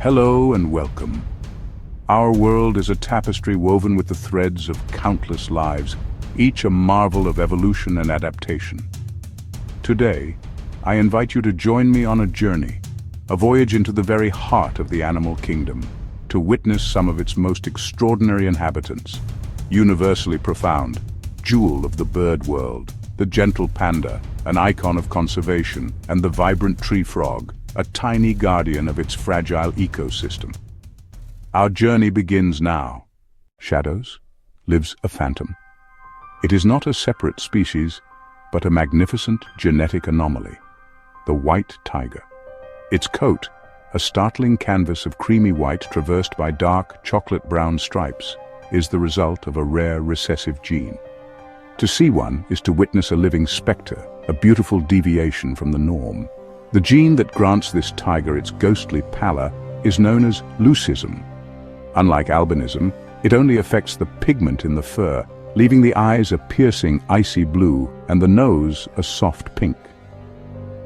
Hello and welcome. Our world is a tapestry woven with the threads of countless lives, each a marvel of evolution and adaptation. Today, I invite you to join me on a journey, a voyage into the very heart of the animal kingdom, to witness some of its most extraordinary inhabitants. Universally profound, jewel of the bird world, the gentle panda, an icon of conservation, and the vibrant tree frog, a tiny guardian of its fragile ecosystem. Our journey begins now. Shadows lives a phantom. It is not a separate species, but a magnificent genetic anomaly, the white tiger. Its coat, a startling canvas of creamy white traversed by dark chocolate-brown stripes, is the result of a rare recessive gene. To see one is to witness a living specter, a beautiful deviation from the norm. The gene that grants this tiger its ghostly pallor is known as leucism. Unlike albinism, it only affects the pigment in the fur, leaving the eyes a piercing icy blue and the nose a soft pink.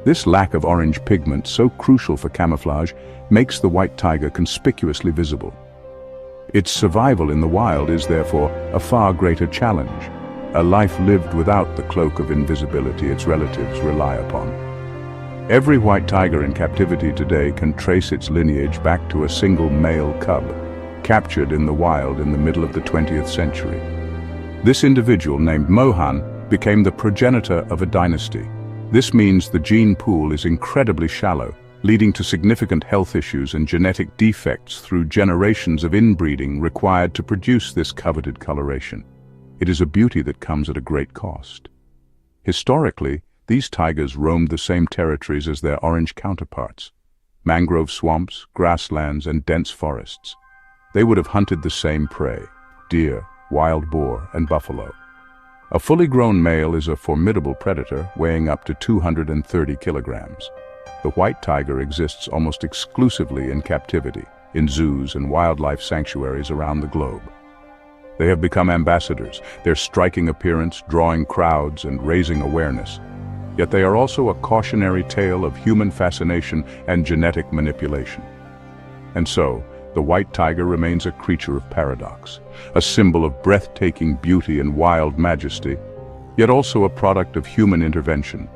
This lack of orange pigment, so crucial for camouflage, makes the white tiger conspicuously visible. Its survival in the wild is therefore a far greater challenge, a life lived without the cloak of invisibility its relatives rely upon. Every white tiger in captivity today can trace its lineage back to a single male cub, captured in the wild in the middle of the 20th century. This individual, named Mohan, became the progenitor of a dynasty. This means the gene pool is incredibly shallow, leading to significant health issues and genetic defects through generations of inbreeding required to produce this coveted coloration. It is a beauty that comes at a great cost. Historically, these tigers roamed the same territories as their orange counterparts: mangrove swamps, grasslands, and dense forests. They would have hunted the same prey: deer, wild boar, and buffalo. A fully grown male is a formidable predator, weighing up to 230 kilograms. The white tiger exists almost exclusively in captivity, in zoos and wildlife sanctuaries around the globe. They have become ambassadors, their striking appearance drawing crowds and raising awareness. Yet they are also a cautionary tale of human fascination and genetic manipulation. And so, the white tiger remains a creature of paradox, a symbol of breathtaking beauty and wild majesty, yet also a product of human intervention,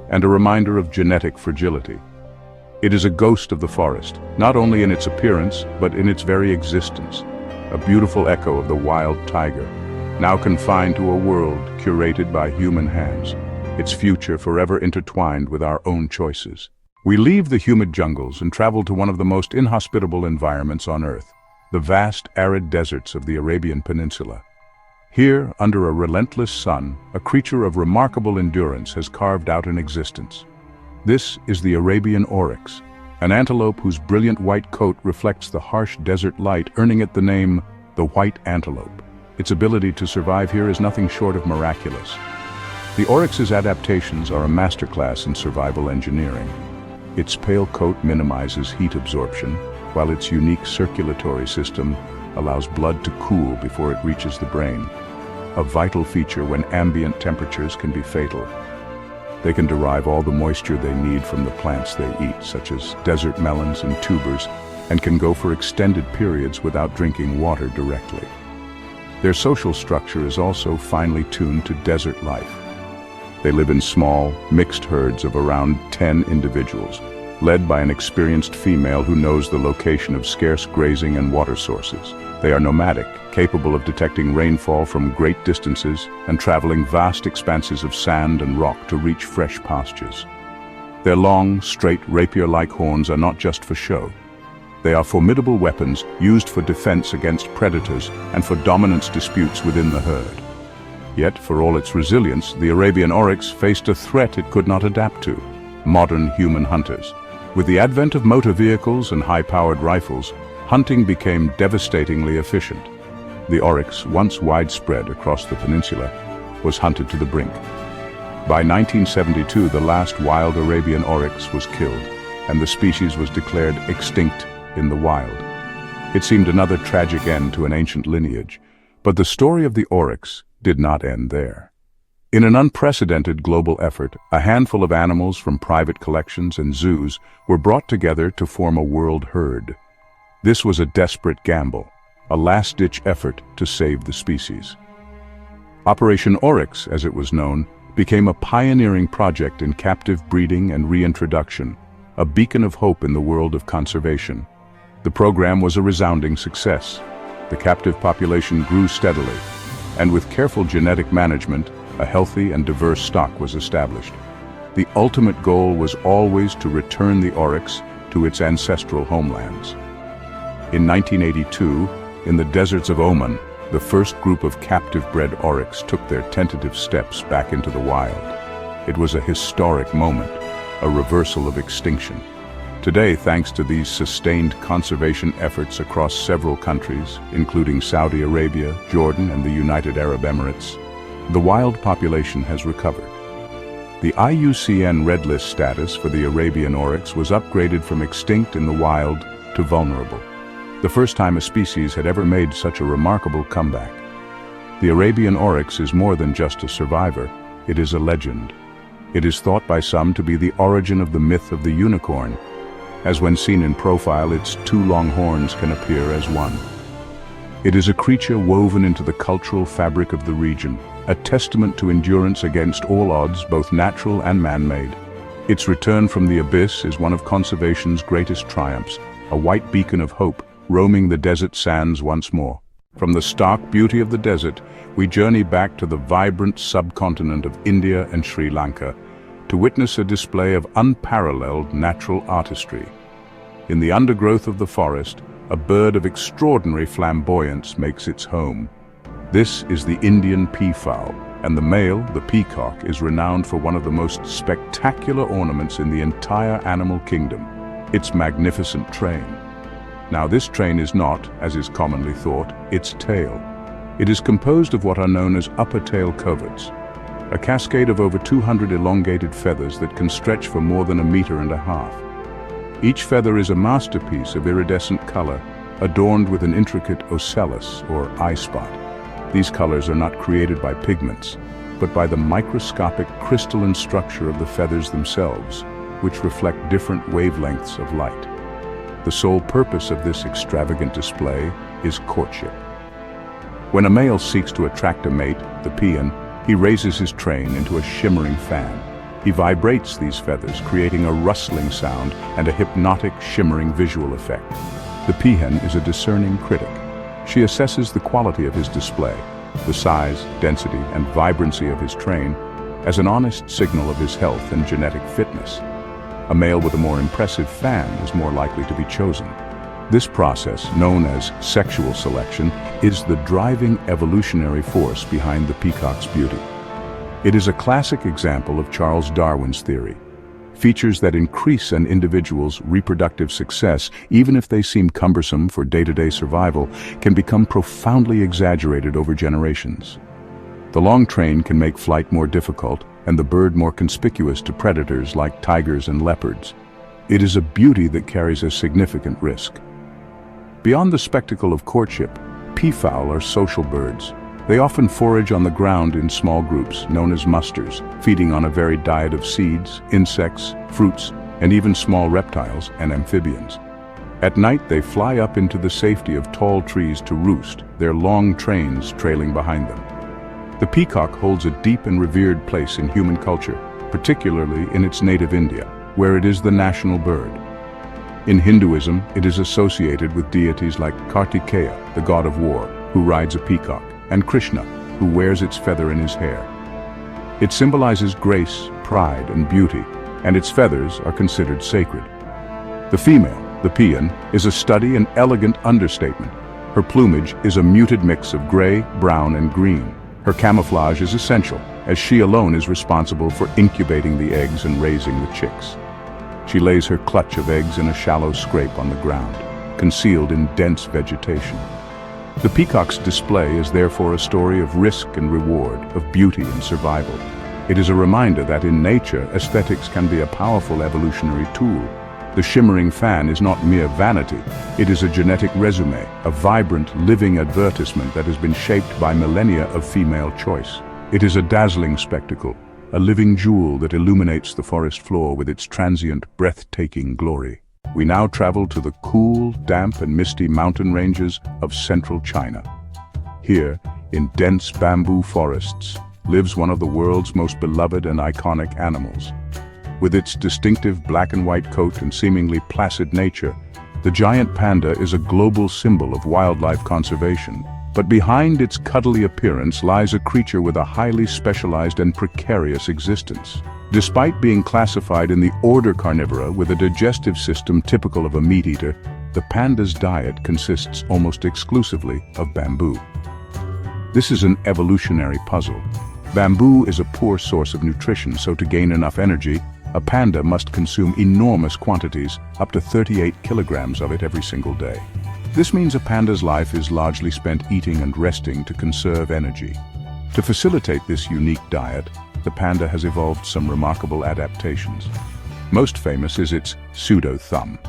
and a reminder of genetic fragility. It is a ghost of the forest, not only in its appearance, but in its very existence, a beautiful echo of the wild tiger, now confined to a world curated by human hands, its future forever intertwined with our own choices. We leave the humid jungles and travel to one of the most inhospitable environments on Earth, the vast arid deserts of the Arabian Peninsula. Here, under a relentless sun, a creature of remarkable endurance has carved out an existence. This is the Arabian Oryx, an antelope whose brilliant white coat reflects the harsh desert light, earning it the name, the white antelope. Its ability to survive here is nothing short of miraculous. The oryx's adaptations are a masterclass in survival engineering. Its pale coat minimizes heat absorption, while its unique circulatory system allows blood to cool before it reaches the brain, a vital feature when ambient temperatures can be fatal. They can derive all the moisture they need from the plants they eat, such as desert melons and tubers, and can go for extended periods without drinking water directly. Their social structure is also finely tuned to desert life. They live in small, mixed herds of around 10 individuals, led by an experienced female who knows the location of scarce grazing and water sources. They are nomadic, capable of detecting rainfall from great distances and traveling vast expanses of sand and rock to reach fresh pastures. Their long, straight, rapier-like horns are not just for show. They are formidable weapons used for defense against predators and for dominance disputes within the herd. Yet, for all its resilience, the Arabian Oryx faced a threat it could not adapt to: modern human hunters. With the advent of motor vehicles and high-powered rifles, hunting became devastatingly efficient. The oryx, once widespread across the peninsula, was hunted to the brink. By 1972, the last wild Arabian oryx was killed, and the species was declared extinct in the wild. It seemed another tragic end to an ancient lineage, but the story of the oryx did not end there. In an unprecedented global effort, a handful of animals from private collections and zoos were brought together to form a world herd. This was a desperate gamble, a last-ditch effort to save the species. Operation Oryx, as it was known, became a pioneering project in captive breeding and reintroduction, a beacon of hope in the world of conservation. The program was a resounding success. The captive population grew steadily, and with careful genetic management, a healthy and diverse stock was established. The ultimate goal was always to return the oryx to its ancestral homelands. In 1982, in the deserts of Oman, the first group of captive-bred oryx took their tentative steps back into the wild. It was a historic moment, a reversal of extinction. Today, thanks to these sustained conservation efforts across several countries, including Saudi Arabia, Jordan, and the United Arab Emirates, the wild population has recovered. The IUCN Red List status for the Arabian Oryx was upgraded from extinct in the wild to vulnerable, the first time a species had ever made such a remarkable comeback. The Arabian Oryx is more than just a survivor, it is a legend. It is thought by some to be the origin of the myth of the unicorn, as when seen in profile its two long horns can appear as one. It is a creature woven into the cultural fabric of the region, a testament to endurance against all odds, both natural and man-made. Its return from the abyss is one of conservation's greatest triumphs, a white beacon of hope, roaming the desert sands once more. From the stark beauty of the desert, we journey back to the vibrant subcontinent of India and Sri Lanka to witness a display of unparalleled natural artistry. In the undergrowth of the forest, a bird of extraordinary flamboyance makes its home. This is the Indian peafowl, and the male, the peacock, is renowned for one of the most spectacular ornaments in the entire animal kingdom, its magnificent train. Now, this train is not, as is commonly thought, its tail. It is composed of what are known as upper tail coverts, a cascade of over 200 elongated feathers that can stretch for more than 1.5 meters. Each feather is a masterpiece of iridescent color, adorned with an intricate ocellus, or eye spot. These colors are not created by pigments, but by the microscopic crystalline structure of the feathers themselves, which reflect different wavelengths of light. The sole purpose of this extravagant display is courtship. When a male seeks to attract a mate, the peon, he raises his train into a shimmering fan. He vibrates these feathers, creating a rustling sound and a hypnotic, shimmering visual effect. The peahen is a discerning critic. She assesses the quality of his display, the size, density, and vibrancy of his train, as an honest signal of his health and genetic fitness. A male with a more impressive fan is more likely to be chosen. This process, known as sexual selection, is the driving evolutionary force behind the peacock's beauty. It is a classic example of Charles Darwin's theory. Features that increase an individual's reproductive success, even if they seem cumbersome for day-to-day survival, can become profoundly exaggerated over generations. The long train can make flight more difficult, and the bird more conspicuous to predators like tigers and leopards. It is a beauty that carries a significant risk. Beyond the spectacle of courtship, peafowl are social birds. They often forage on the ground in small groups, known as musters, feeding on a varied diet of seeds, insects, fruits, and even small reptiles and amphibians. At night, they fly up into the safety of tall trees to roost, their long trains trailing behind them. The peacock holds a deep and revered place in human culture, particularly in its native India, where it is the national bird. In Hinduism, it is associated with deities like Kartikeya, the god of war, who rides a peacock, and Krishna, who wears its feather in his hair. It symbolizes grace, pride, and beauty, and its feathers are considered sacred. The female, the peon, is a study and elegant understatement. Her plumage is a muted mix of gray, brown, and green. Her camouflage is essential, as she alone is responsible for incubating the eggs and raising the chicks. She lays her clutch of eggs in a shallow scrape on the ground, concealed in dense vegetation. The peacock's display is therefore a story of risk and reward, of beauty and survival. It is a reminder that in nature, aesthetics can be a powerful evolutionary tool. The shimmering fan is not mere vanity, it is a genetic resume, a vibrant, living advertisement that has been shaped by millennia of female choice. It is a dazzling spectacle, a living jewel that illuminates the forest floor with its transient, breathtaking glory. we now travel to the cool, damp and misty mountain ranges of central China. Here, in dense bamboo forests, lives one of the world's most beloved and iconic animals. With its distinctive black and white coat and seemingly placid nature, the giant panda is a global symbol of wildlife conservation. But behind its cuddly appearance lies a creature with a highly specialized and precarious existence. Despite being classified in the order Carnivora with a digestive system typical of a meat-eater, the panda's diet consists almost exclusively of bamboo. This is an evolutionary puzzle. Bamboo is a poor source of nutrition, so to gain enough energy, a panda must consume enormous quantities, up to 38 kilograms of it every single day. This means a panda's life is largely spent eating and resting to conserve energy. To facilitate this unique diet, the panda has evolved some remarkable adaptations. Most famous is its pseudo-thumb,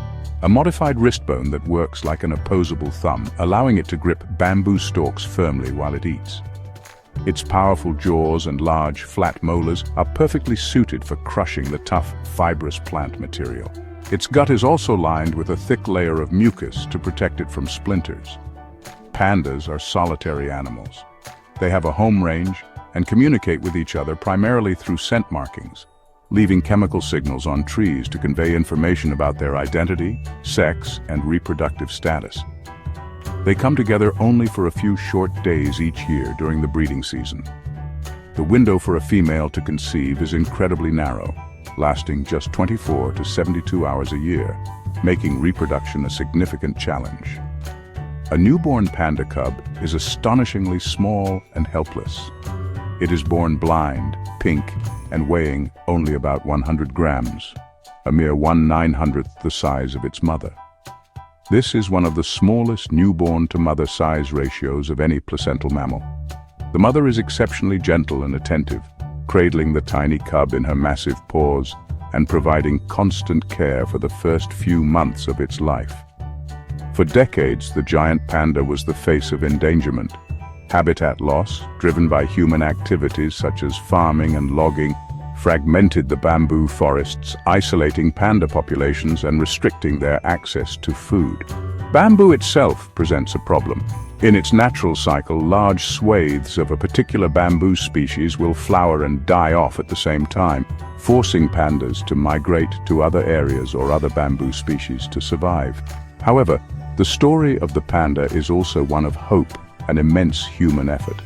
a modified wrist bone that works like an opposable thumb, allowing it to grip bamboo stalks firmly while it eats. Its powerful jaws and large, flat molars are perfectly suited for crushing the tough, fibrous plant material. Its gut is also lined with a thick layer of mucus to protect it from splinters. Pandas are solitary animals. They have a home range and communicate with each other primarily through scent markings, leaving chemical signals on trees to convey information about their identity, sex, and reproductive status. They come together only for a few short days each year during the breeding season. The window for a female to conceive is incredibly narrow, lasting just 24 to 72 hours a year, making reproduction a significant challenge. A newborn panda cub is astonishingly small and helpless. It is born blind, pink, and weighing only about 100 grams, a mere 1/900th the size of its mother. This is one of the smallest newborn-to-mother size ratios of any placental mammal. The mother is exceptionally gentle and attentive, cradling the tiny cub in her massive paws and providing constant care for the first few months of its life. For decades, the giant panda was the face of endangerment. Habitat loss, driven by human activities such as farming and logging, fragmented the bamboo forests, isolating panda populations and restricting their access to food. Bamboo itself presents a problem. In its natural cycle, large swathes of a particular bamboo species will flower and die off at the same time, forcing pandas to migrate to other areas or other bamboo species to survive. However, the story of the panda is also one of hope and immense human effort.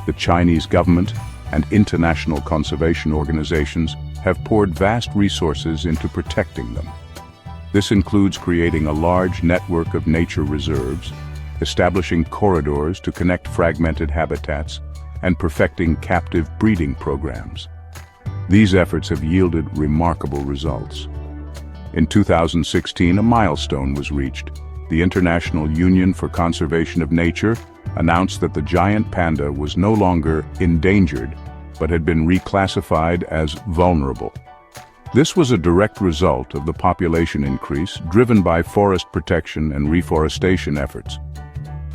The Chinese government and international conservation organizations have poured vast resources into protecting them. This includes creating a large network of nature reserves, establishing corridors to connect fragmented habitats, and perfecting captive breeding programs. These efforts have yielded remarkable results. In 2016, a milestone was reached. The International Union for Conservation of Nature announced that the giant panda was no longer endangered, but had been reclassified as vulnerable. This was a direct result of the population increase driven by forest protection and reforestation efforts.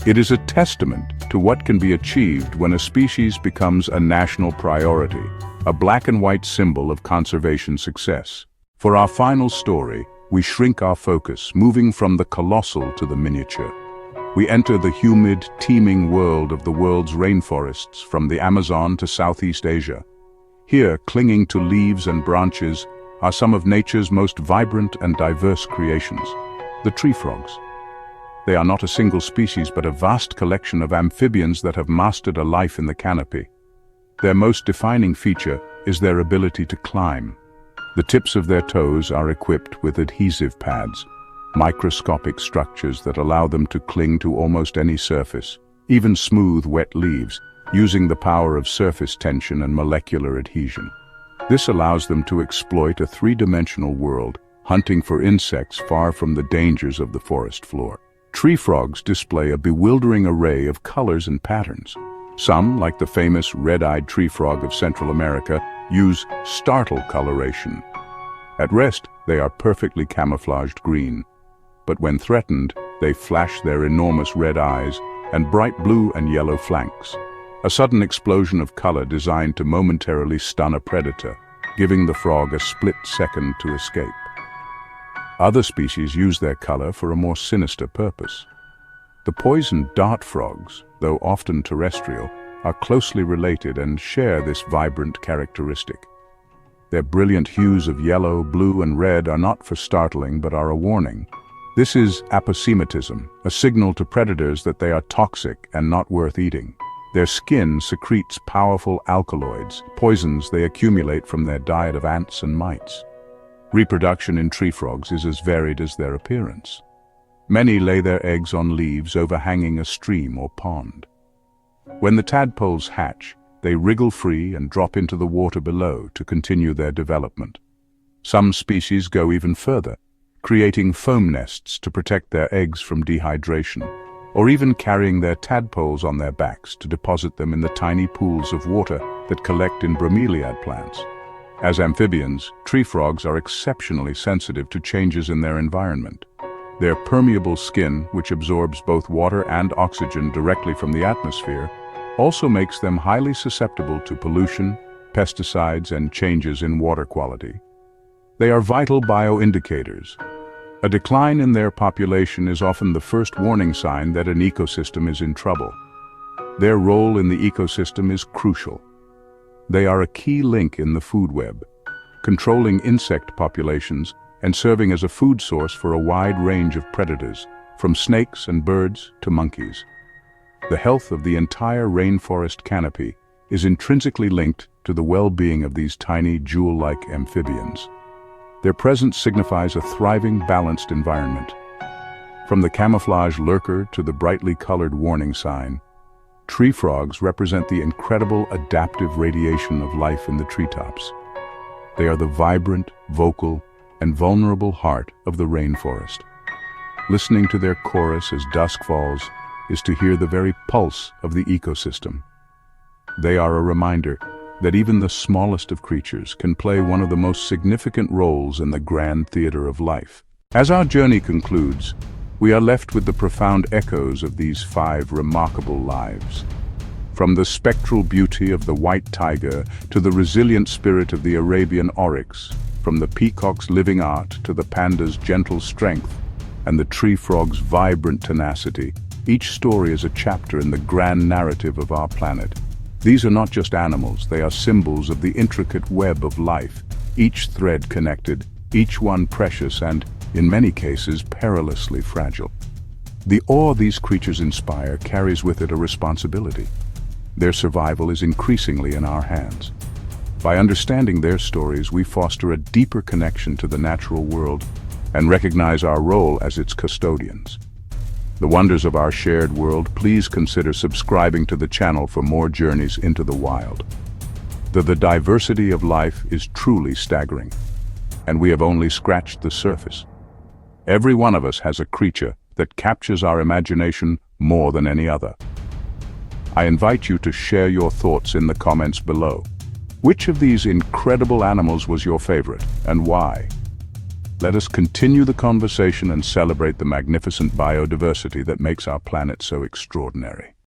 It is a testament to what can be achieved when a species becomes a national priority, a black and white symbol of conservation success. For our final story, we shrink our focus, moving from the colossal to the miniature. We enter the humid, teeming world of the world's rainforests, from the Amazon to Southeast Asia. Here, clinging to leaves and branches, are some of nature's most vibrant and diverse creations, the tree frogs. They are not a single species, but a vast collection of amphibians that have mastered a life in the canopy. Their most defining feature is their ability to climb. The tips of their toes are equipped with adhesive pads, microscopic structures that allow them to cling to almost any surface, even smooth, wet leaves, using the power of surface tension and molecular adhesion. This allows them to exploit a three-dimensional world, hunting for insects far from the dangers of the forest floor. Tree frogs display a bewildering array of colors and patterns. Some, like the famous red-eyed tree frog of Central America, use startle coloration. At rest, they are perfectly camouflaged green, but when threatened, they flash their enormous red eyes and bright blue and yellow flanks. A sudden explosion of color designed to momentarily stun a predator, giving the frog a split second to escape. Other species use their color for a more sinister purpose. The poison dart frogs, though often terrestrial, are closely related and share this vibrant characteristic. Their brilliant hues of yellow, blue, and red are not for startling but are a warning. This is aposematism, a signal to predators that they are toxic and not worth eating. Their skin secretes powerful alkaloids, poisons they accumulate from their diet of ants and mites. Reproduction in tree frogs is as varied as their appearance. Many lay their eggs on leaves overhanging a stream or pond. When the tadpoles hatch, they wriggle free and drop into the water below to continue their development. Some species go even further, creating foam nests to protect their eggs from dehydration, or even carrying their tadpoles on their backs to deposit them in the tiny pools of water that collect in bromeliad plants. As amphibians, tree frogs are exceptionally sensitive to changes in their environment. Their permeable skin, which absorbs both water and oxygen directly from the atmosphere, also makes them highly susceptible to pollution, pesticides, and changes in water quality. They are vital bioindicators. A decline in their population is often the first warning sign that an ecosystem is in trouble. Their role in the ecosystem is crucial. They are a key link in the food web, controlling insect populations and serving as a food source for a wide range of predators, from snakes and birds to monkeys. The health of the entire rainforest canopy is intrinsically linked to the well-being of these tiny, jewel-like amphibians. Their presence signifies a thriving, balanced environment. From the camouflage lurker to the brightly colored warning sign, tree frogs represent the incredible adaptive radiation of life in the treetops. They are the vibrant, vocal, and vulnerable heart of the rainforest. Listening to their chorus as dusk falls is to hear the very pulse of the ecosystem. They are a reminder that even the smallest of creatures can play one of the most significant roles in the grand theater of life. As our journey concludes, we are left with the profound echoes of these 5 remarkable lives. From the spectral beauty of the white tiger to the resilient spirit of the Arabian Oryx, from the peacock's living art to the panda's gentle strength and the tree frog's vibrant tenacity, each story is a chapter in the grand narrative of our planet. These are not just animals, they are symbols of the intricate web of life, each thread connected, each one precious and, in many cases, perilously fragile. The awe these creatures inspire carries with it a responsibility. Their survival is increasingly in our hands. By understanding their stories, we foster a deeper connection to the natural world and recognize our role as its custodians. The wonders of our shared world, please consider subscribing to the channel for more journeys into the wild. The diversity of life is truly staggering, and we have only scratched the surface. Every one of us has a creature that captures our imagination more than any other. I invite you to share your thoughts in the comments below. Which of these incredible animals was your favorite, and why? Let us continue the conversation and celebrate the magnificent biodiversity that makes our planet so extraordinary.